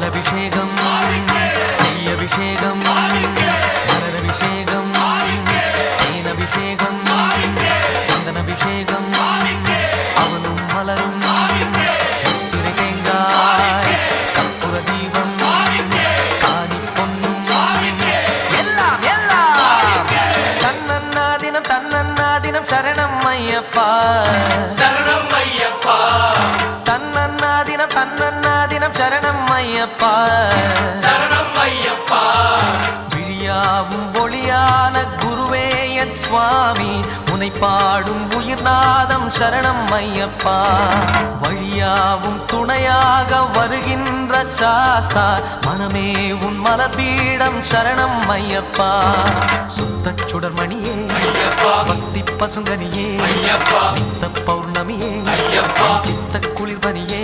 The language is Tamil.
பாலபிஷேகம் நெய்யபிஷேகம் மலரபிஷேகம் தேனபிஷேகம் சந்தனபிஷேகம் அவனும் மலரும் திரை தேங்காய் கற்பூர தீபம் காணி பொன்னும் எல்லாம் எல்லாம் தன்னன்னா தினம் சரணம் ஐயப்பா சரணம் ஐயப்பா தன்னன்னா தினம் சரணம் ஐயப்பா சரணம் ஐயப்பா விழியாவும் ஒளியான குருவே என் சுவாமி உனை பாடும் உயிர்நாதம் சரணம் ஐயப்பா வழியாவும் துணையாக வருகின்ற சாஸ்தா மனமே உன் மலபீடம் சரணம் ஐயப்பா சுத்த சுடர்மணியே பக்தி பசுங்கனியே நித்த பௌர்ணமியே சித்த குளிர்பனியே